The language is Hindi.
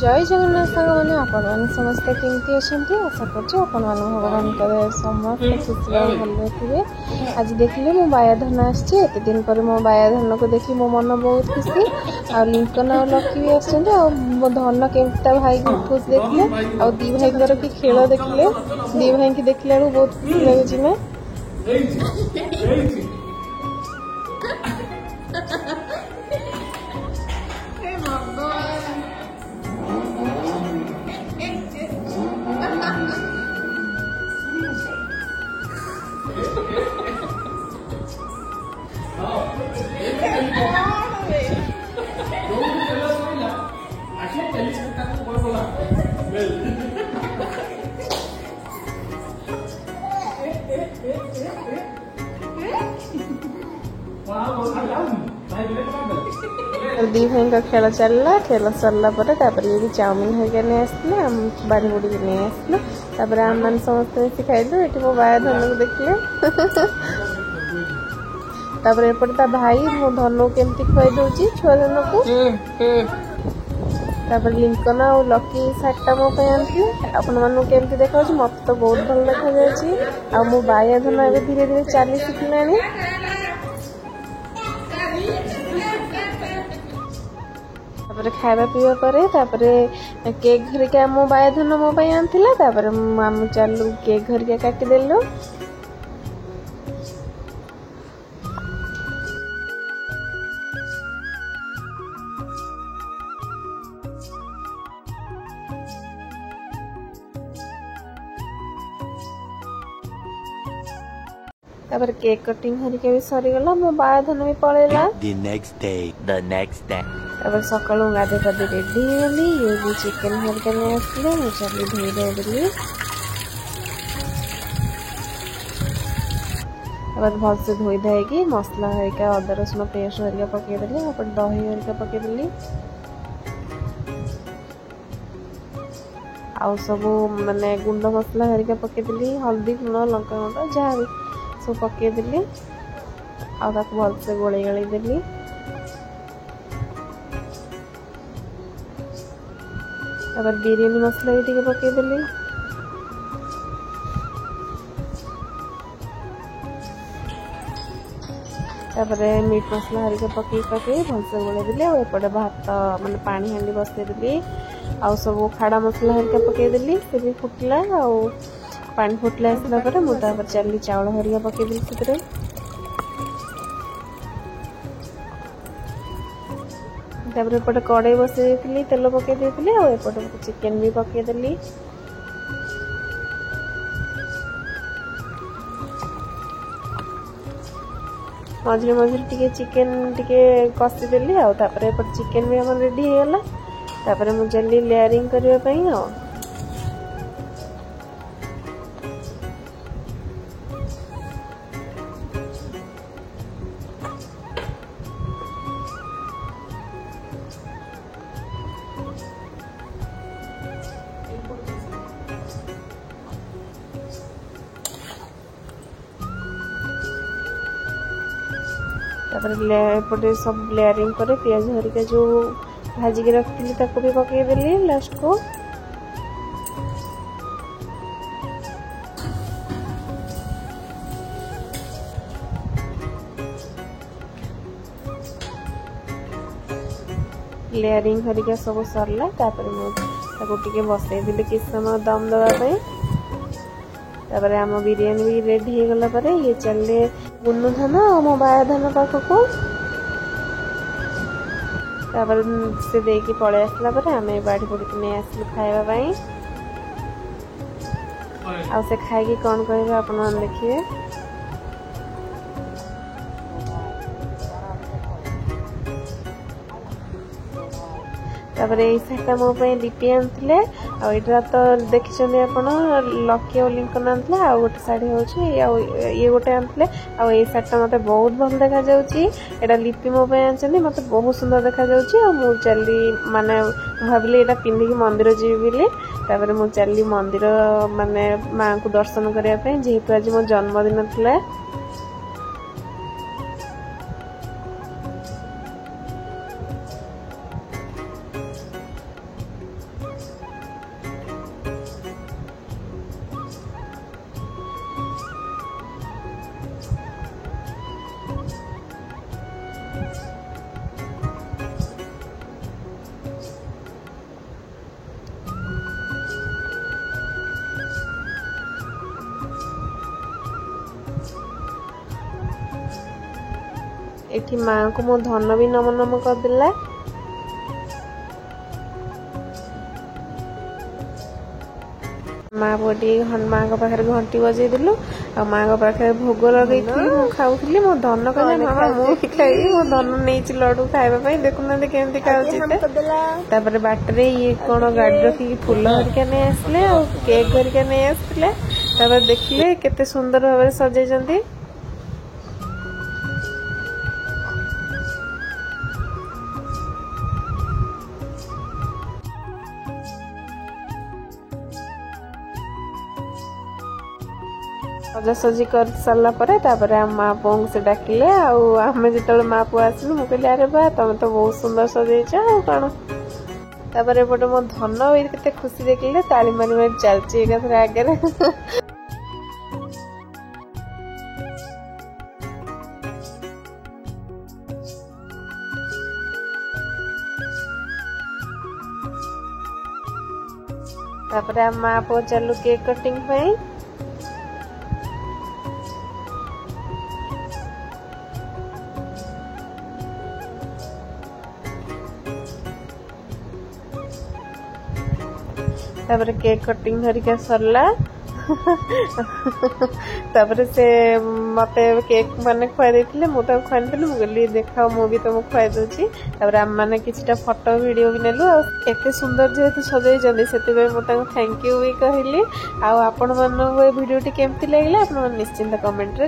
जय जगन्नाथ सांग मैंने आपण मैंने समस्ते केमती अच्छा आशा कर भगवान समस्त खुशी भले थे। आज देखिए मो बायाधन आते दिन पर मो बायाधन को देखी मो मन बहुत खुशी आ लिंकन आ लकी भी आसो धन केमती भाई को खुश देखले आ दी भाई की खेल देखले दी भाई की देखला बहुत खुशी लगुच मैं दी भाई का खेल चलला खेल सरला ये भी चाउमिन होकर नहीं आसते बाड़ी बुड़ी नहीं आसते आम मान समस्त मिसी खाइलु ये मो बाया धन को देखले एपटे भाई मो धन को केमती खुआई दौची छुआ धन को लिंकन आ लकी सार्टा मो आनी आपण मानू केमती देखा मत तो बहुत भल देखा आ मो बाया धन ए धीरे धीरे चली शिखला खावा पीवा पर केक घरिका मो बाया धन मो आनी मामू चालू केक घरिका काटिदेलु केक कटिंग हरिका भी सरीगला मो बाया धन भी पड़ेला the next day सकालू गाधे पाधे रेडी होली ये भी चिकेन हरिका नहीं आसले मुझे चली धोई देली भल से धोई धाई मसला हरिका अदा रसुण पेस्ट हरिका पकईदेली दही हरिका पकईदेली आउ सब माने गुंड मसला हरिका पकईदेली हल्दी लुण लंका गुंड जहाँ भी सब पकईदेली आक भल से गोले गाड़ी देली बिरयानी मसला भी टिके पकईदेली मीट मसला हरिका पकई भलसे गोले देली एपटे भात माने पानी हांडी बसईदेली आउ सब खाड़ा मसला हरिका पकईदेली से भी फुटला आउ पानी फुटला आसला मुझे चली चाउल हरिका पकईदेली एपटे कड़े बसई तेल पकई एपटे चिकेन भी पकईदेली मझे मझे टिके चिकेन टिके कषिदेली एपटे चिकेन भी हम रेडी होगला मुझे चली लेयरिंग करने एपटे सब लेयरिंग करे पियाज हरिका जो भाजिक रखी भी पकईदेली लास्ट को लेयरिंग हरिका सब सरला मुझे बसईदी कि समय दम दवाई आम बिरयानी भी रेडी होगला ये चले गुन्नू धन और मो बाया धन पाखक से देकी पलि आसला आम बाड़ी बुड़ी नहीं आसलु खावाई आ से खाई कौन कह आप देखिए यही शाढ़ा मो लिपि आनी आईटा तो देखी लकी और लिंकन आनी आ गोटे शाढ़ी हूँ ये गोटे आनी आई शाढ़ा मत बहुत भल देखा जाऊँगी लिपि मो आनी मत बहुत सुंदर देखा जाऊँगी चली माने भाविली यहाँ पिंधिकी मंदिर जीवी बोली चली मंदिर माने माँ को दर्शन करने जेहेतु आज मो जन्मदिन था एठी माँ को मो धन भी नम नम करदेला। माँ बोटी माँ को पाखे घंटी बजे दिलु आ माँ को पाखे भोग लगे मु खाऊली मो धन कहले मामा मु खाई मो धन नहीं लड्डू खाइबा देखुना केमती खाऊे बाटरे ये कौन गाड़ी रखिकी फूल हरिका नहीं आसले और केक हरिका नहीं आसते देखिले केते सुंदर भाव सजाई। सजासजी कर सारा पर माँ पुओं से डाकिले आम जो माँ पुआ आसलु मुझे कहली अरे बा तुम तो बहुत सुंदर सजाइच कौन तापर एपटे मो धन भी केते खुशी देखिले ताली मारी मारी चलची एकाथरे आगे। तापर माँ पुओ चलू केक कटिंग पे। तापर केक कटिंग हरिका सरला तापर से मते केक माने खुआ देथिले मु त खुआ नथिले मु गली देखाओ मु भी तुमको खुआ दोची। तापर हम माने किछटा फोटो वीडियो भी नेलु आ एते सुंदर जेते सजाई जंदी सेते बे मु ताको थैंक यू भी कहली। आ आपण मानको ए वीडियो टी केमती लागला आपण निश्चिंत कमेंट रे